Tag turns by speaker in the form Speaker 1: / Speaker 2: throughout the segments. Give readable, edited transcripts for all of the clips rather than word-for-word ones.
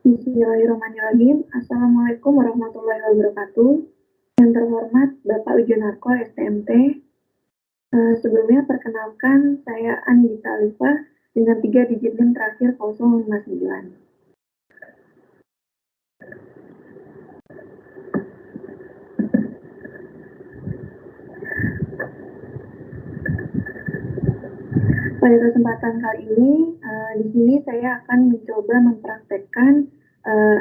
Speaker 1: Bismillahirrahmanirrahim. Assalamualaikum warahmatullahi wabarakatuh. Yang terhormat Bapak Wijonarko STMT. Sebelumnya perkenalkan saya Anggita Alifah dengan 3 digit NIM terakhir 059. Pada kesempatan kali ini, di sini saya akan mencoba mempraktekkan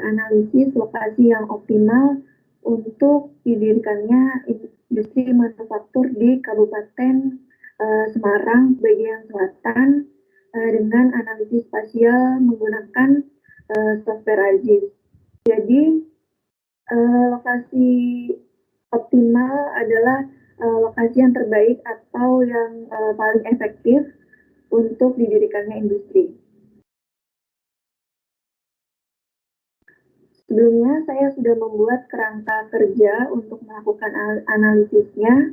Speaker 1: analisis lokasi yang optimal untuk didirikannya industri manufaktur di Kabupaten Semarang bagian selatan dengan analisis spasial menggunakan software AGIS. Jadi lokasi optimal adalah lokasi yang terbaik atau yang paling efektif untuk didirikannya industri. Sebelumnya saya sudah membuat kerangka kerja untuk melakukan analisisnya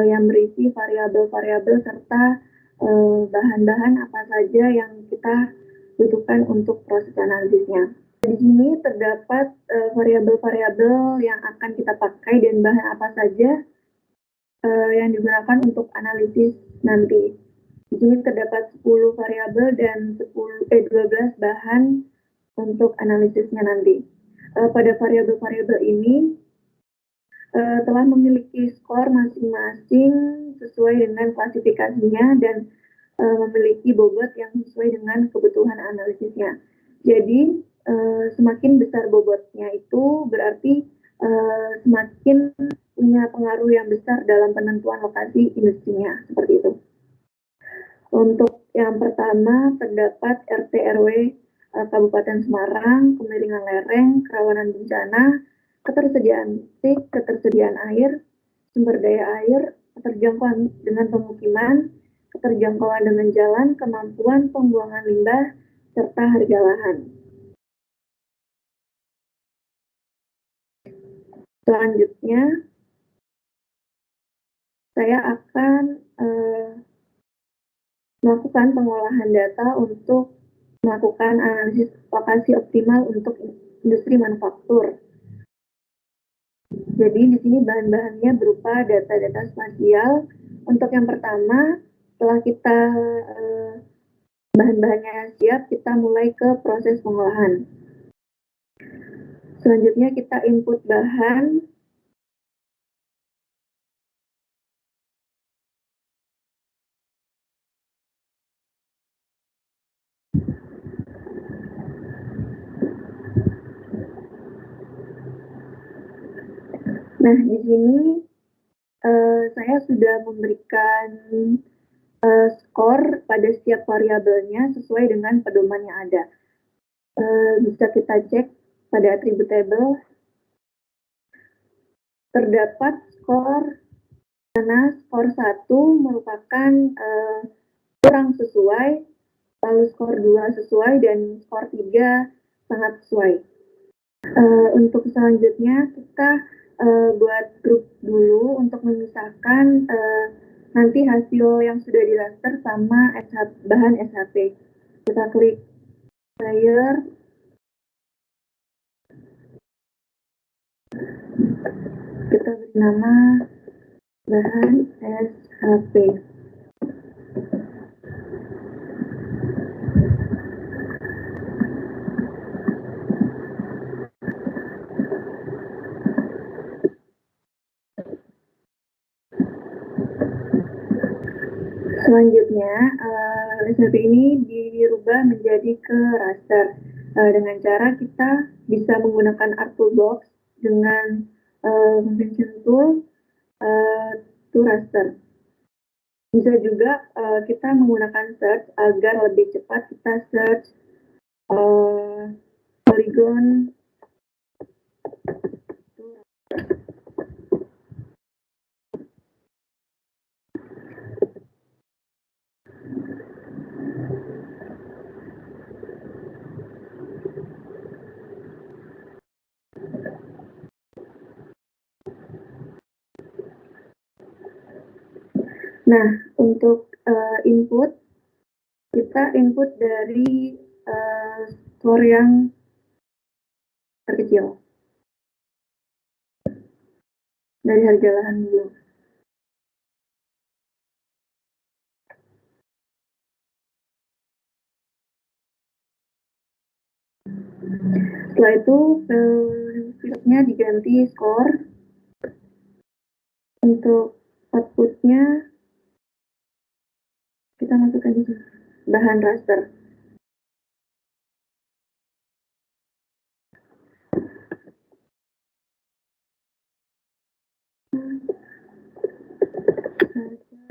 Speaker 1: yang berisi variabel-variabel serta bahan-bahan apa saja yang kita butuhkan untuk proses analisisnya. Di sini terdapat variabel-variabel yang akan kita pakai dan bahan apa saja yang digunakan untuk analisis nanti. Di sini terdapat 10 variabel dan 12 bahan untuk analisisnya nanti. Pada variabel-variabel ini telah memiliki skor masing-masing sesuai dengan klasifikasinya dan memiliki bobot yang sesuai dengan kebutuhan analisisnya. Jadi semakin besar bobotnya itu berarti semakin punya pengaruh yang besar dalam penentuan lokasi industrinya, seperti itu. Untuk yang pertama terdapat RT RW Kabupaten Semarang, kemiringan lereng, kerawanan bencana, ketersediaan listrik, ketersediaan air, sumber daya air, keterjangkauan dengan pemukiman, keterjangkauan dengan jalan, kemampuan pembuangan limbah, serta harga lahan. Selanjutnya, saya akan melakukan pengolahan data untuk melakukan analisis lokasi optimal untuk industri manufaktur. Jadi di sini bahan-bahannya berupa data-data spasial. Untuk yang pertama, setelah kita bahan-bahannya siap, kita mulai ke proses pengolahan. Selanjutnya kita input bahan. Nah, di sini saya sudah memberikan skor pada setiap variabelnya sesuai dengan pedoman yang ada. Bisa kita cek pada atribut table. Terdapat skor mana skor 1 merupakan kurang sesuai, lalu skor 2 sesuai, dan skor 3 sangat sesuai. Untuk selanjutnya kita buat grup dulu untuk memisahkan nanti hasil yang sudah di raster sama bahan SHP. Kita klik layer, kita beri nama bahan SHP. Selanjutnya, SHP ini dirubah menjadi ke raster dengan cara kita bisa menggunakan Art Toolbox dengan convention tool to raster. Bisa juga kita menggunakan search agar lebih cepat kita search polygon. Nah, untuk input, kita input dari skor yang terkecil dari harga lahan dulu. Setelah itu filternya diganti skor. Untuk outputnya kita masukkan di bahan raster.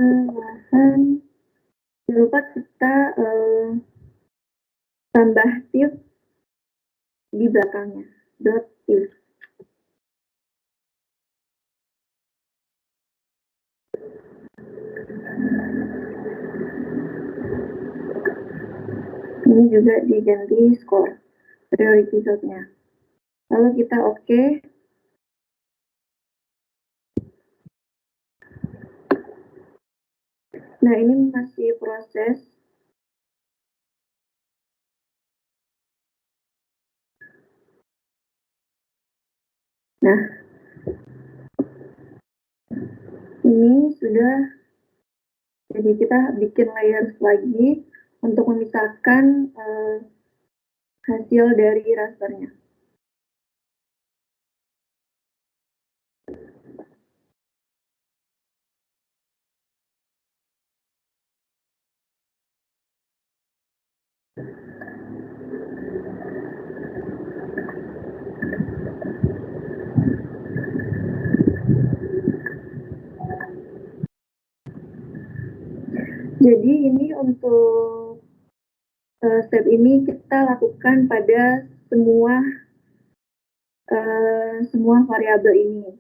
Speaker 1: Lahan, jangan lupa kita tambah tif di belakangnya, dot tif. Ini juga diganti skor priority zone-nya. Lalu kita oke. Nah, ini masih proses. Nah, ini sudah, jadi kita bikin layers lagi untuk memisahkan hasil dari rasternya. Jadi ini untuk step ini kita lakukan pada semua variabel ini.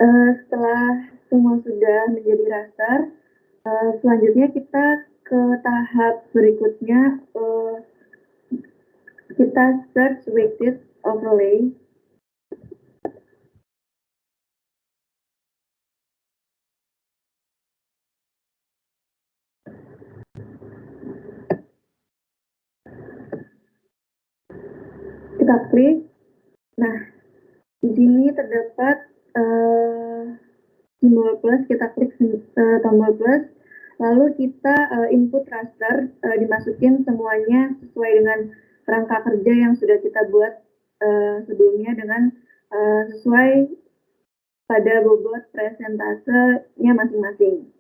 Speaker 1: Setelah semua sudah menjadi raster, selanjutnya kita ke tahap berikutnya, kita search weighted overlay. Kita klik. Nah, di sini terdapat simbol plus, kita klik tombol plus, lalu kita input raster, dimasukin semuanya sesuai dengan kerangka kerja yang sudah kita buat sebelumnya dengan sesuai pada bobot presentasenya masing-masing.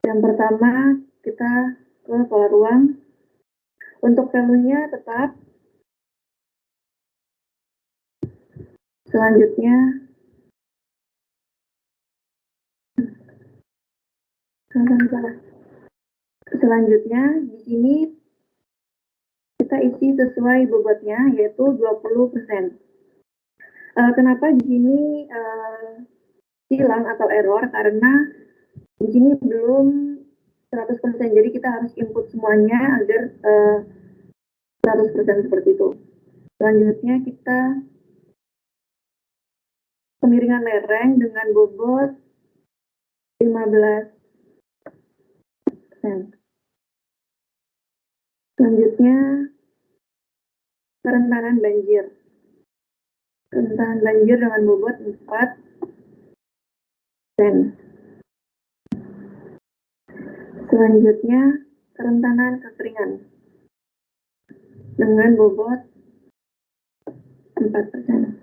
Speaker 1: Yang pertama, kita ke pola ruang. Untuk value-nya tetap. Selanjutnya, di sini kita isi sesuai bobotnya, yaitu 20%. Kenapa di sini hilang atau error? Karena di sini belum 100%, jadi kita harus input semuanya agar 100% seperti itu. Selanjutnya kita kemiringan lereng dengan bobot 15%. Selanjutnya kerentanan banjir. Kerentanan banjir dengan bobot 4%. Selanjutnya kerentanan kekeringan dengan bobot 4%.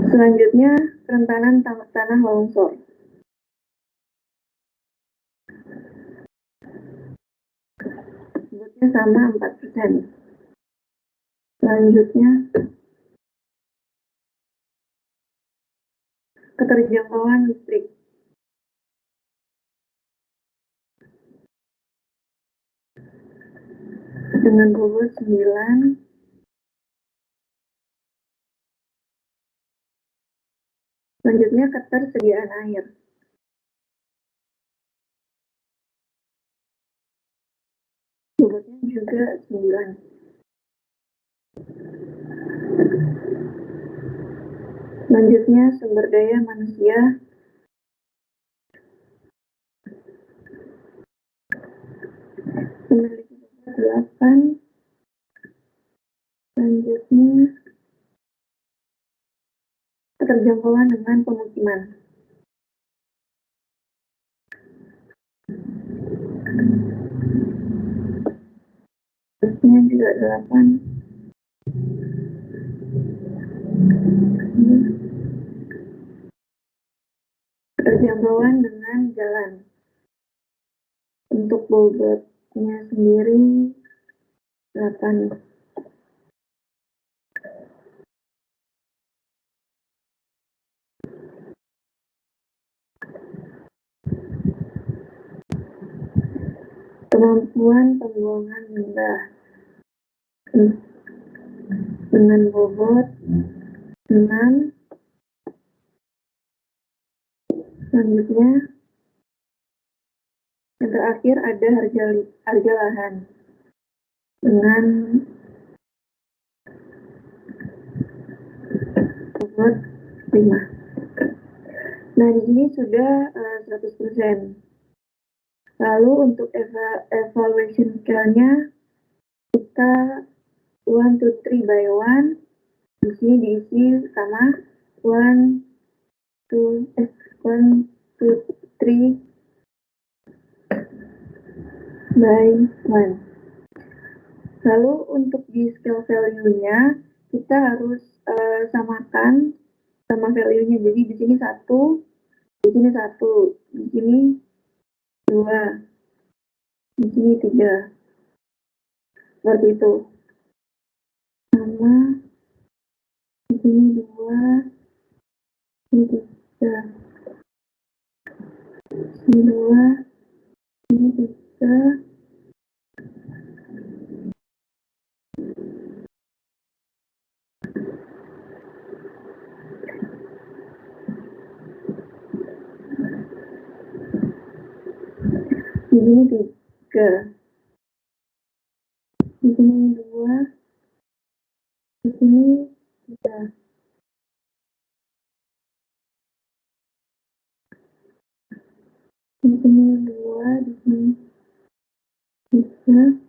Speaker 1: Selanjutnya kerentanan tanah longsor. Bobotnya sama 4%. Selanjutnya keterjangkauan listrik dengan bobot 9. Selanjutnya ketersediaan air. Bobotnya juga 9. Selanjutnya sumber daya manusia. Memiliki bobot 8. Selanjutnya keterjangkauan dengan pemukiman. Bobotnya juga 8. Keterjangkauan dengan jalan. Untuk bobotnya sendiri 8. Kemampuan pembuangan limbah dengan bobot 6. Selanjutnya yang terakhir ada harga lahan dengan bobot 5. Nah, di sini sudah 100%. Lalu untuk evaluation scale-nya kita 1 to 3 by 1. Di sini diisi sama 1 to 3 by 1. Lalu untuk di scale value-nya kita harus samakan sama value-nya. Jadi di sini 1, di sini 1, di sini 2, di sini 3. Seperti itu. Sama di sini 2, ini 3. Ini 2, ini 3. di sini 3, di sini 2, di sini 3. Di sini 2, di sini 3.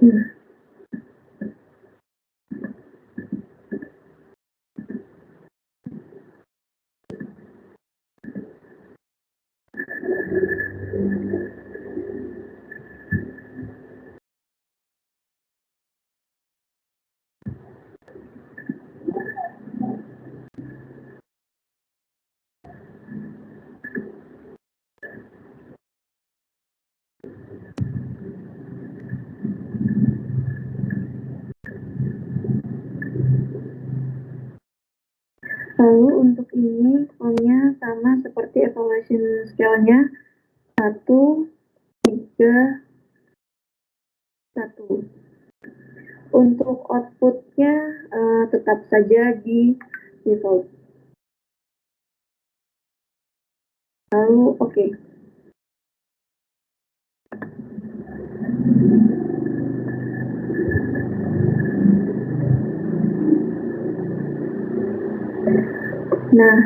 Speaker 1: Nah, lalu untuk ini formnya sama seperti evaluation scale-nya 1, 3, 1. Untuk output-nya tetap saja di default. Lalu oke. Nah,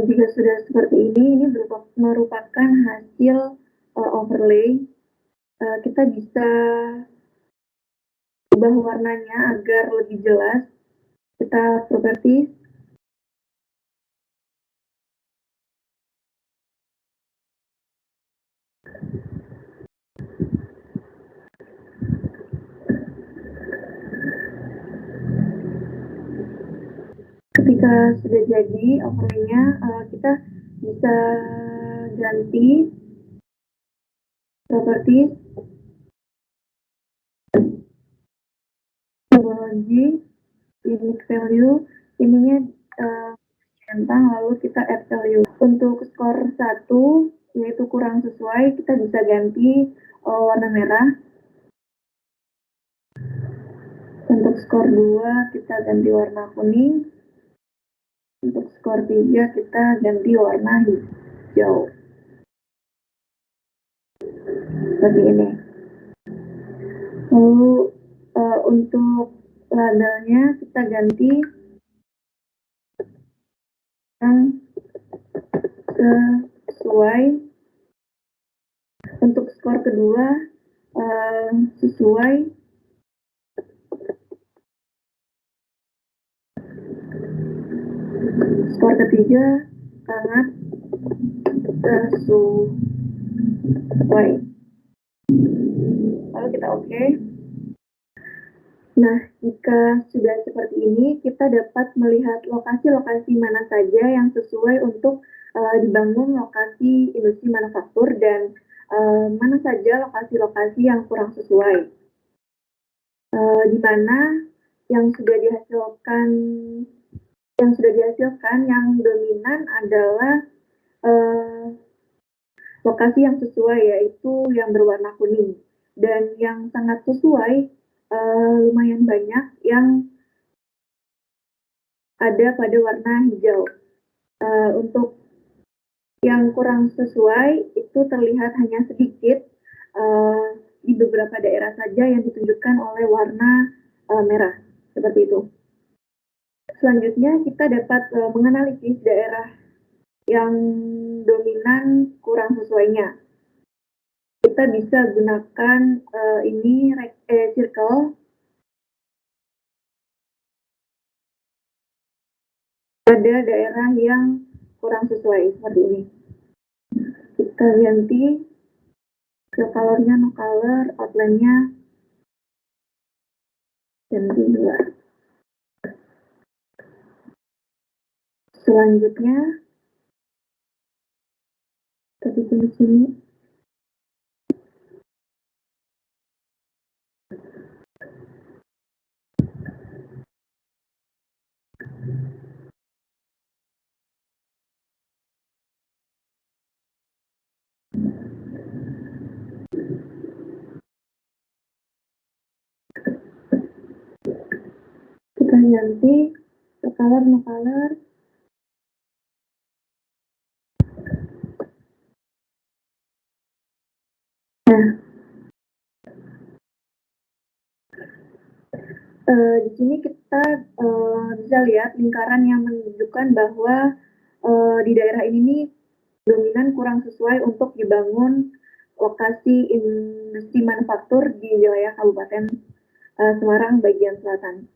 Speaker 1: jika sudah seperti ini merupakan hasil overlay. Kita bisa ubah warnanya agar lebih jelas. Kita properties, ketika sudah jadi overlay-nya, kita bisa ganti properties, topology, unique value, ininya centang, lalu kita add value. Untuk skor 1, yaitu kurang sesuai, kita bisa ganti warna merah. Untuk skor 2, kita ganti warna kuning. Untuk skor 3, kita ganti warna hijau. Seperti ini. Lalu untuk labelnya kita ganti yang sesuai. Untuk skor kedua sesuai. Skor ketiga sangat sesuai. Lalu kita oke. Nah, jika sudah seperti ini, kita dapat melihat lokasi-lokasi mana saja yang sesuai untuk dibangun lokasi industri manufaktur dan mana saja lokasi-lokasi yang kurang sesuai. Di mana yang sudah dihasilkan yang dominan adalah lokasi yang sesuai, yaitu yang berwarna kuning, dan yang sangat sesuai lumayan banyak yang ada pada warna hijau. Untuk yang kurang sesuai itu terlihat hanya sedikit di beberapa daerah saja yang ditunjukkan oleh warna merah, seperti itu. Selanjutnya kita dapat menganalisis daerah yang dominan kurang sesuainya. Kita bisa gunakan ini circle pada daerah yang kurang sesuai, seperti ini. Kita ganti ke colornya no color, outline-nya ganti juga. Selanjutnya Tapi di sini kita ganti ke color no color. Nah, di sini kita bisa lihat lingkaran yang menunjukkan bahwa di daerah ini nih dominan kurang sesuai untuk dibangun lokasi industri manufaktur di wilayah Kabupaten Semarang bagian selatan.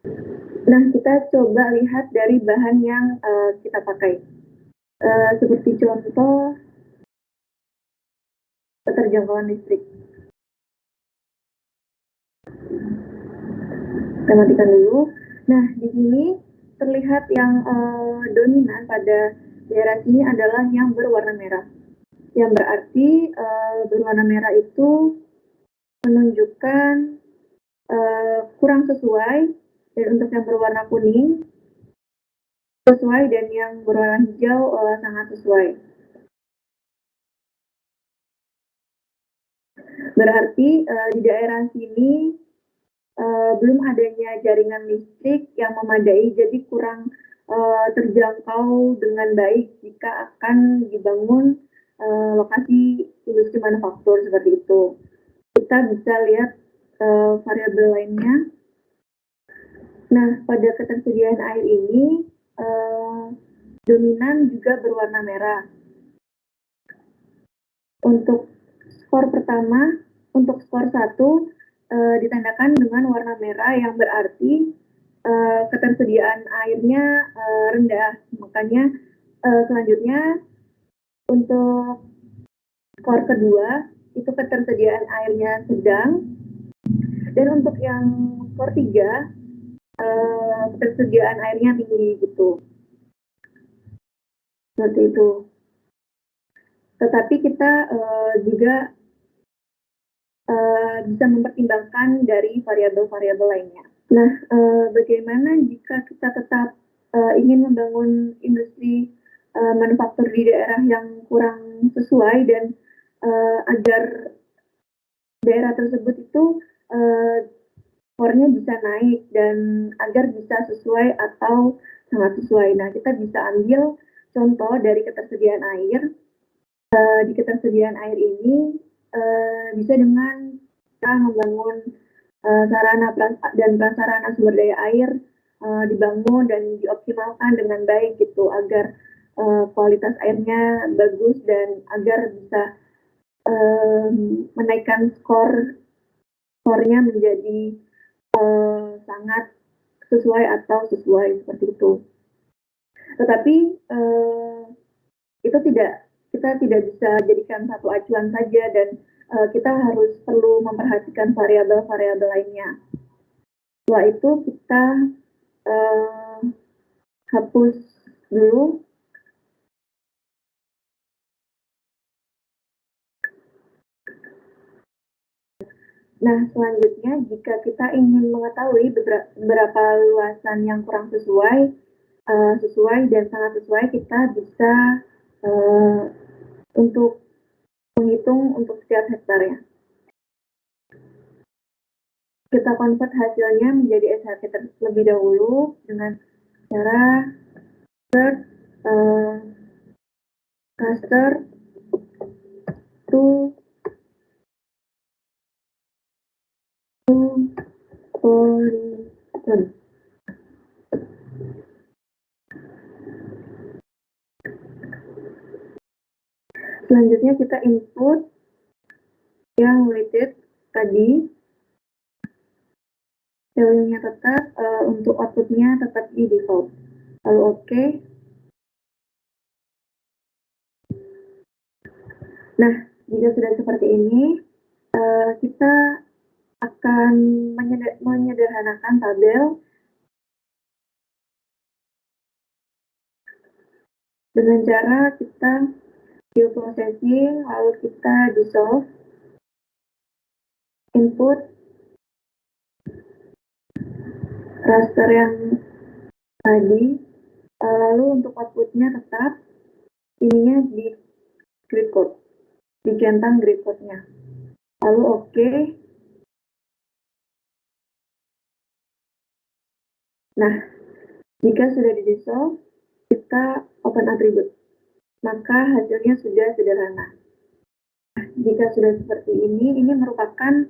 Speaker 1: Nah, kita coba lihat dari bahan yang kita pakai. Seperti contoh keterjangkauan listrik. Kita matikan dulu. Nah, di sini terlihat yang dominan pada daerah sini adalah yang berwarna merah. Yang berarti berwarna merah itu menunjukkan kurang sesuai, dan untuk yang berwarna kuning sesuai, dan yang berwarna hijau sangat sesuai. Berarti di daerah sini belum adanya jaringan listrik yang memadai, jadi kurang terjangkau dengan baik jika akan dibangun lokasi industri manufaktur seperti itu. Kita bisa lihat variabel lainnya. Nah, pada ketersediaan air ini dominan juga berwarna merah. Untuk skor pertama, untuk skor 1 ditandakan dengan warna merah, yang berarti ketersediaan airnya rendah. Makanya selanjutnya untuk skor kedua itu ketersediaan airnya sedang, dan untuk yang skor 3 ketersediaan airnya tinggi gitu. Seperti itu. Tetapi kita juga bisa mempertimbangkan dari variabel-variabel lainnya. Nah, bagaimana jika kita tetap ingin membangun industri manufaktur di daerah yang kurang sesuai, dan agar daerah tersebut itu skornya bisa naik dan agar bisa sesuai atau sangat sesuai. Nah, kita bisa ambil contoh dari ketersediaan air. Di ketersediaan air ini bisa dengan kita membangun sarana dan prasarana sumber daya air dibangun dan dioptimalkan dengan baik gitu, agar kualitas airnya bagus dan agar bisa menaikkan skornya menjadi sangat sesuai atau sesuai seperti itu. Tetapi itu kita tidak bisa jadikan satu acuan saja, dan kita harus perlu memperhatikan variabel-variabel lainnya. Setelah itu kita hapus dulu. Nah, selanjutnya jika kita ingin mengetahui beberapa luasan yang kurang sesuai dan sangat sesuai, kita bisa untuk menghitung untuk setiap hektarnya. Kita convert hasilnya menjadi SHT terlebih dahulu dengan cara insert raster to polygon. Selanjutnya kita input yang weighted tadi, value-nya tetap, untuk output-nya tetap di default. Lalu oke. Nah, jika sudah seperti ini, kita akan menyederhanakan tabel dengan cara kita bioprocessing, lalu kita dissolve, input raster yang tadi, lalu untuk outputnya tetap ininya di grid code, dicentang grid code-nya, lalu oke. Nah, jika sudah di dissolve, kita open attribute, maka hasilnya sudah sederhana. Jika sudah seperti ini merupakan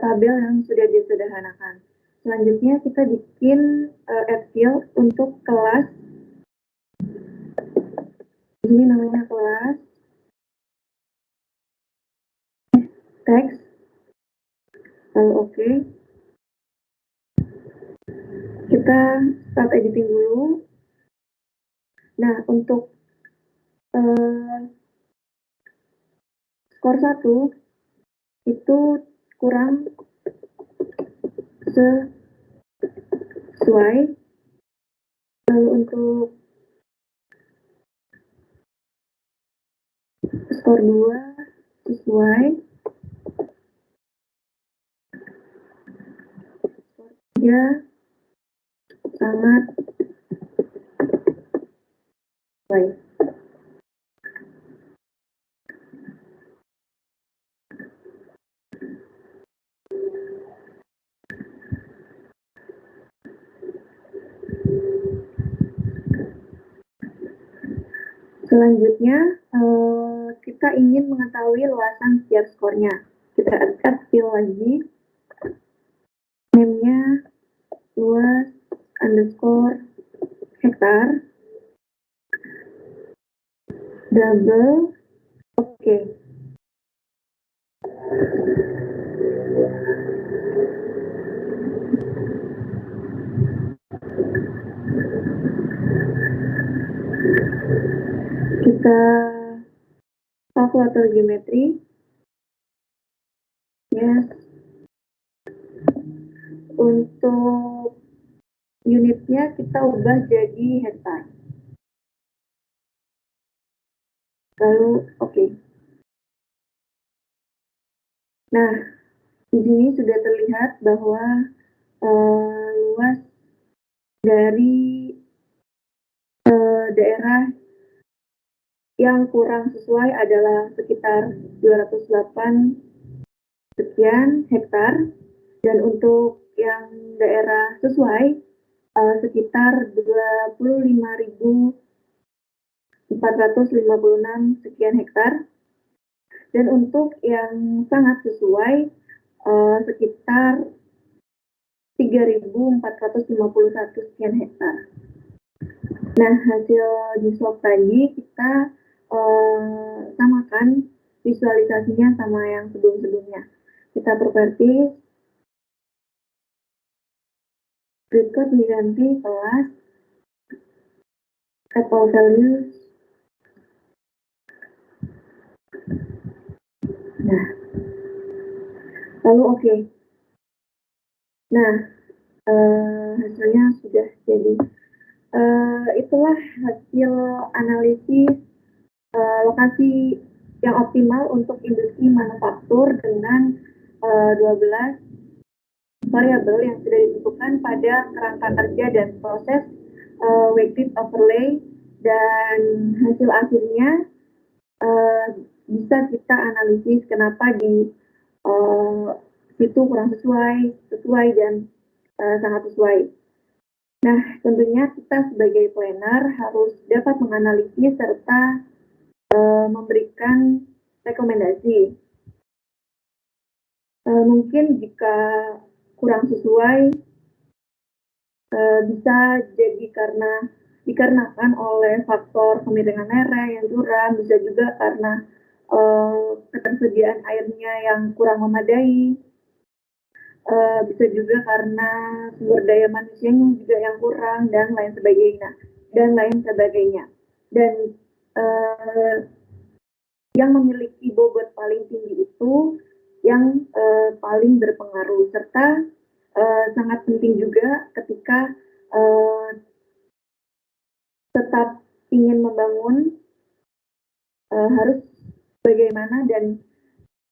Speaker 1: tabel yang sudah disederhanakan. Selanjutnya kita bikin add field untuk kelas. Ini namanya kelas text. Lalu oke. Kita start editing dulu. Nah, untuk skor 1 itu kurang sesuai. Lalu untuk skor 2 sesuai. Skor 3 sangat sesuai. Selanjutnya, kita ingin mengetahui luasan setiap skornya. Kita add field lagi, name-nya luas underscore hektar, double, oke. Kita kalkulator geometri, yes. Untuk unitnya kita ubah jadi hektar. Lalu oke. Nah, di sini sudah terlihat bahwa luas dari daerah yang kurang sesuai adalah sekitar 208 sekian hektar, dan untuk yang daerah sesuai sekitar 25.456 sekian hektar, dan untuk yang sangat sesuai sekitar 3.451 sekian hektar. Nah, hasil dissolve tadi kita samakan visualisasinya sama yang sebelum-sebelumnya. Kita properties, grid code diganti kelas, add all values. Nah, lalu oke. Nah, hasilnya sudah jadi. Itulah hasil analisis lokasi yang optimal untuk industri manufaktur dengan 12 variabel yang sudah ditentukan pada kerangka kerja dan proses weighted overlay, dan hasil akhirnya bisa kita analisis kenapa di situ kurang sesuai dan sangat sesuai. Nah, tentunya kita sebagai planner harus dapat menganalisis serta memberikan rekomendasi. Mungkin jika kurang sesuai bisa jadi dikarenakan oleh faktor kemiringan lereng yang curam, bisa juga karena ketersediaan airnya yang kurang memadai, bisa juga karena sumber daya manusianya juga yang kurang, dan lain sebagainya. Dan yang memiliki bobot paling tinggi itu yang paling berpengaruh, serta sangat penting juga ketika tetap ingin membangun harus bagaimana dan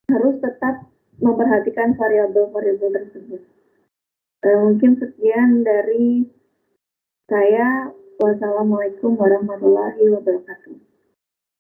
Speaker 1: harus tetap memperhatikan variabel-variabel tersebut. Mungkin sekian dari saya. Wassalamualaikum warahmatullahi wabarakatuh.